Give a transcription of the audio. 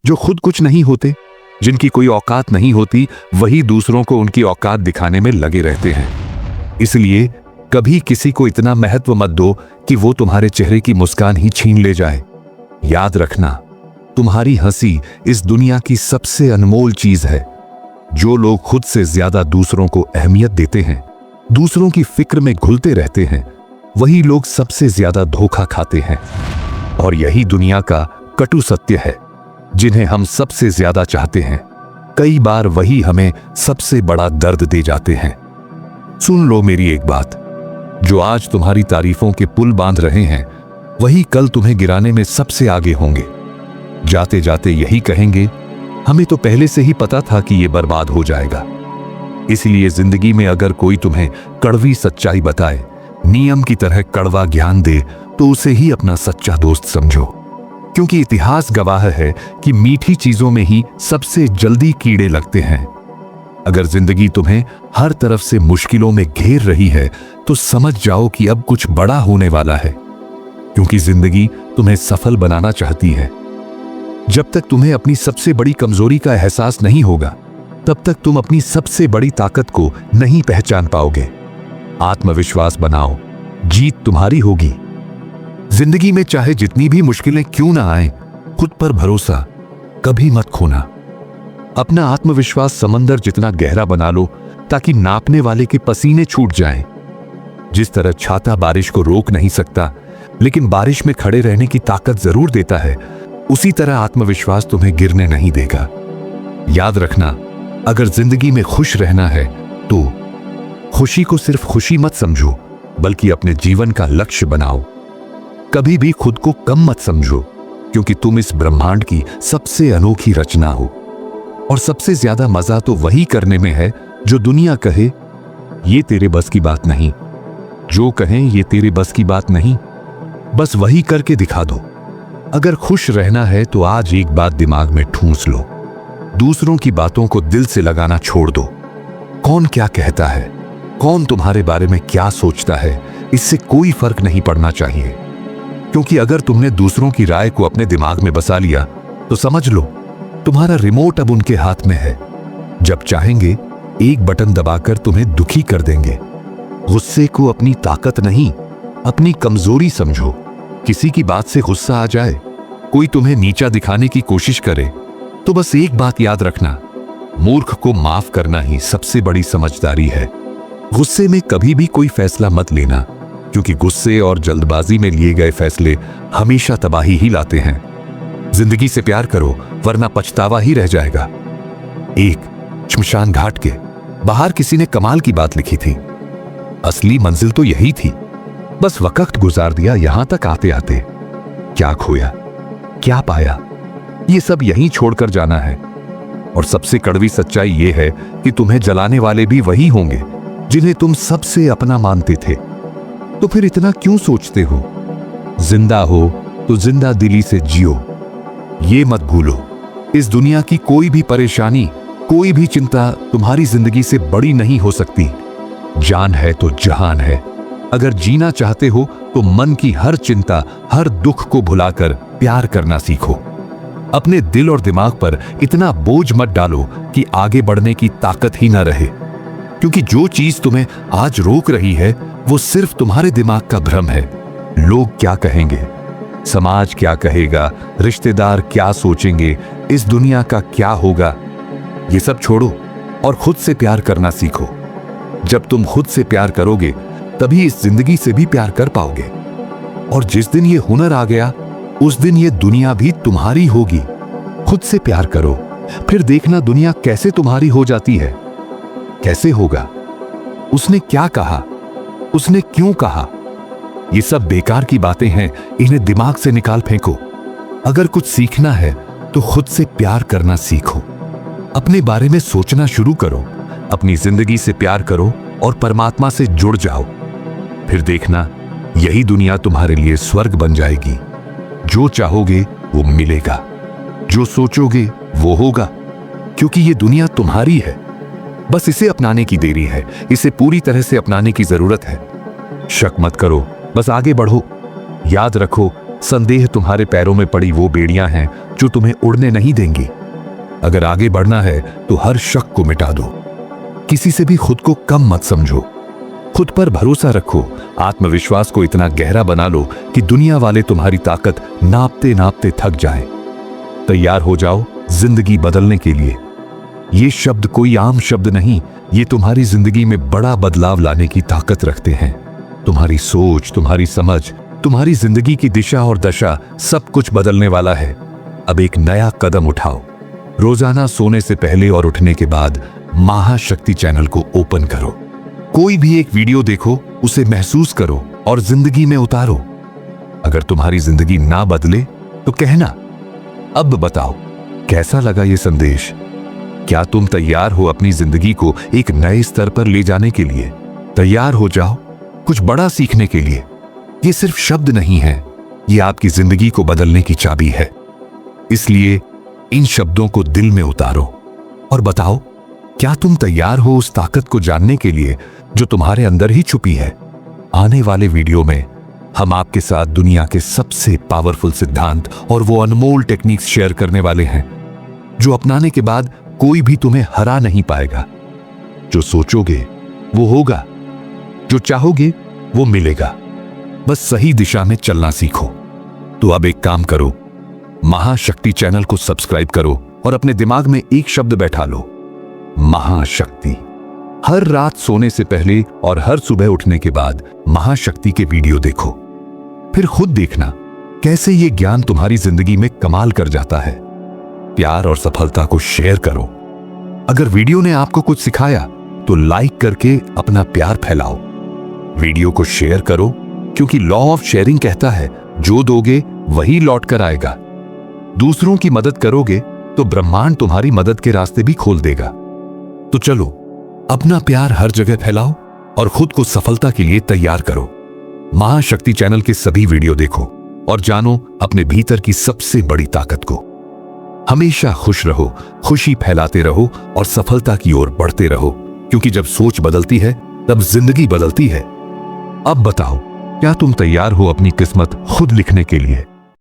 जो खुद कुछ नहीं होते, जिनकी कोई औकात नहीं होती, वही दूसरों को उनकी औकात दिखाने में लगे रहते हैं। इसलिए कभी किसी को इतना महत्व मत दो कि वो तुम्हारे चेहरे की मुस्कान ही छीन ले जाए। याद रखना, तुम्हारी हंसी इस दुनिया की सबसे अनमोल चीज है। जो लोग खुद से ज्यादा दूसरों को अहमियत देते हैं, दूसरों की फिक्र में घुलते रहते हैं, वही लोग सबसे ज्यादा धोखा खाते हैं। और यही दुनिया का कटु सत्य है। जिन्हें हम सबसे ज्यादा चाहते हैं, कई बार वही हमें सबसे बड़ा दर्द दे जाते हैं। सुन लो मेरी एक बात, जो आज तुम्हारी तारीफों के पुल बांध रहे हैं, वही कल तुम्हें गिराने में सबसे आगे होंगे। जाते जाते यही कहेंगे, हमें तो पहले से ही पता था कि यह बर्बाद हो जाएगा। इसलिए जिंदगी में अगर कोई तुम्हें कड़वी सच्चाई बताए, नियम की तरह कड़वा ज्ञान दे, तो उसे ही अपना सच्चा दोस्त समझो। क्योंकि इतिहास गवाह है कि मीठी चीजों में ही सबसे जल्दी कीड़े लगते हैं। अगर जिंदगी तुम्हें हर तरफ से मुश्किलों में घेर रही है, तो समझ जाओ कि अब कुछ बड़ा होने वाला है। क्योंकि जिंदगी तुम्हें सफल बनाना चाहती है। जब तक तुम्हें अपनी सबसे बड़ी कमजोरी का एहसास नहीं होगा, तब तक तुम अपनी सबसे बड़ी ताकत को नहीं पहचान पाओगे। आत्मविश्वास बनाओ, जीत तुम्हारी होगी। जिंदगी में चाहे जितनी भी मुश्किलें क्यों ना आए, खुद पर भरोसा कभी मत खोना। अपना आत्मविश्वास समंदर जितना गहरा बना लो, ताकि नापने वाले के पसीने छूट जाएं। जिस तरह छाता बारिश को रोक नहीं सकता, लेकिन बारिश में खड़े रहने की ताकत जरूर देता है, उसी तरह आत्मविश्वास तुम्हें गिरने नहीं देगा। याद रखना, अगर जिंदगी में खुश रहना है, तो खुशी को सिर्फ खुशी मत समझो, बल्कि अपने जीवन का लक्ष्य बनाओ। कभी भी खुद को कम मत समझो, क्योंकि तुम इस ब्रह्मांड की सबसे अनोखी रचना हो। और सबसे ज्यादा मजा तो वही करने में है जो दुनिया कहे ये तेरे बस की बात नहीं, जो कहें ये तेरे बस की बात नहीं, बस वही करके दिखा दो। अगर खुश रहना है तो आज एक बात दिमाग में ठूंस लो, दूसरों की बातों को दिल से लगाना छोड़ दो। कौन क्या कहता है, कौन तुम्हारे बारे में क्या सोचता है, इससे कोई फर्क नहीं पड़ना चाहिए। क्योंकि अगर तुमने दूसरों की राय को अपने दिमाग में बसा लिया, तो समझ लो तुम्हारा रिमोट अब उनके हाथ में है। जब चाहेंगे एक बटन दबाकर तुम्हें दुखी कर देंगे। गुस्से को अपनी ताकत नहीं, अपनी कमजोरी समझो। किसी की बात से गुस्सा आ जाए, कोई तुम्हें नीचा दिखाने की कोशिश करे, तो बस एक बात याद रखना, मूर्ख को माफ करना ही सबसे बड़ी समझदारी है। गुस्से में कभी भी कोई फैसला मत लेना, क्योंकि गुस्से और जल्दबाजी में लिए गए फैसले हमेशा तबाही ही लाते हैं। जिंदगी से प्यार करो, वरना पछतावा ही रह जाएगा। एक श्मशान घाट के बाहर किसी ने कमाल की बात लिखी थी। असली मंजिल तो यही थी, बस वक्त गुजार दिया यहां तक आते आते। क्या खोया, क्या पाया, ये सब यहीं छोड़कर जाना है। और सबसे कड़वी सच्चाई ये है कि तुम्हें जलाने वाले भी वही होंगे जिन्हें तुम सबसे अपना मानते थे। तो फिर इतना क्यों सोचते हो? जिंदा हो तो जिंदा दिली से जियो। ये मत भूलो, इस दुनिया की कोई भी परेशानी, कोई भी चिंता तुम्हारी जिंदगी से बड़ी नहीं हो सकती। जान है तो जहान है। अगर जीना चाहते हो तो मन की हर चिंता, हर दुख को भुलाकर प्यार करना सीखो। अपने दिल और दिमाग पर इतना बोझ मत डालो कि आगे बढ़ने की ताकत ही ना रहे। क्योंकि जो चीज तुम्हें आज रोक रही है, वो सिर्फ तुम्हारे दिमाग का भ्रम है। लोग क्या कहेंगे, समाज क्या कहेगा, रिश्तेदार क्या सोचेंगे, इस दुनिया का क्या होगा, ये सब छोड़ो और खुद से प्यार करना सीखो। जब तुम खुद से प्यार करोगे, तभी इस जिंदगी से भी प्यार कर पाओगे। और जिस दिन ये हुनर आ गया, उस दिन ये दुनिया भी तुम्हारी होगी। खुद से प्यार करो, फिर देखना दुनिया कैसे तुम्हारी हो जाती है। कैसे होगा? उसने क्या कहा, उसने क्यों कहा, ये सब बेकार की बातें हैं, इन्हें दिमाग से निकाल फेंको। अगर कुछ सीखना है तो खुद से प्यार करना सीखो। अपने बारे में सोचना शुरू करो, अपनी जिंदगी से प्यार करो और परमात्मा से जुड़ जाओ। फिर देखना, यही दुनिया तुम्हारे लिए स्वर्ग बन जाएगी। जो चाहोगे वो मिलेगा, जो सोचोगे वो होगा, क्योंकि ये दुनिया तुम्हारी है। बस इसे अपनाने की देरी है, इसे पूरी तरह से अपनाने की जरूरत है। शक मत करो, बस आगे बढ़ो। याद रखो, संदेह तुम्हारे पैरों में पड़ी वो बेड़ियां हैं जो तुम्हें उड़ने नहीं देंगी। अगर आगे बढ़ना है तो हर शक को मिटा दो। किसी से भी खुद को कम मत समझो। खुद पर भरोसा रखो। आत्मविश्वास को इतना गहरा बना लो कि दुनिया वाले तुम्हारी ताकत नापते नापते थक जाएं। तैयार हो जाओ जिंदगी बदलने के लिए। ये शब्द कोई आम शब्द नहीं, ये तुम्हारी जिंदगी में बड़ा बदलाव लाने की ताकत रखते हैं। तुम्हारी सोच, तुम्हारी समझ, तुम्हारी जिंदगी की दिशा और दशा सब कुछ बदलने वाला है। अब एक नया कदम उठाओ। रोजाना सोने से पहले और उठने के बाद महाशक्ति चैनल को ओपन करो। कोई भी एक वीडियो देखो, उसे महसूस करो और जिंदगी में उतारो। अगर तुम्हारी जिंदगी ना बदले तो कहना। अब बताओ कैसा लगा ये संदेश? क्या तुम तैयार हो अपनी जिंदगी को एक नए स्तर पर ले जाने के लिए? तैयार हो जाओ कुछ बड़ा सीखने के लिए। ये सिर्फ शब्द नहीं है, ये आपकी जिंदगी को बदलने की चाबी है। इसलिए इन शब्दों को दिल में उतारो और बताओ, क्या तुम तैयार हो उस ताकत को जानने के लिए जो तुम्हारे अंदर ही छुपी है? आने वाले वीडियो में हम आपके साथ दुनिया के सबसे पावरफुल सिद्धांत और वो अनमोल टेक्निक्स शेयर करने वाले हैं जो अपनाने के बाद कोई भी तुम्हें हरा नहीं पाएगा। जो सोचोगे वो होगा, जो चाहोगे वो मिलेगा। बस सही दिशा में चलना सीखो। तो अब एक काम करो, महाशक्ति चैनल को सब्सक्राइब करो और अपने दिमाग में एक शब्द बैठा लो, महाशक्ति। हर रात सोने से पहले और हर सुबह उठने के बाद महाशक्ति के वीडियो देखो। फिर खुद देखना कैसे ये ज्ञान तुम्हारी जिंदगी में कमाल कर जाता है। प्यार और सफलता को शेयर करो। अगर वीडियो ने आपको कुछ सिखाया तो लाइक करके अपना प्यार फैलाओ। वीडियो को शेयर करो क्योंकि लॉ ऑफ शेयरिंग कहता है जो दोगे वही लौट कर आएगा। दूसरों की मदद करोगे तो ब्रह्मांड तुम्हारी मदद के रास्ते भी खोल देगा। तो चलो अपना प्यार हर जगह फैलाओ और खुद को सफलता के लिए तैयार करो। महाशक्ति चैनल के सभी वीडियो देखो और जानो अपने भीतर की सबसे बड़ी ताकत को। हमेशा खुश रहो, खुशी फैलाते रहो और सफलता की ओर बढ़ते रहो, क्योंकि जब सोच बदलती है तब जिंदगी बदलती है। अब बताओ, क्या तुम तैयार हो अपनी किस्मत खुद लिखने के लिए?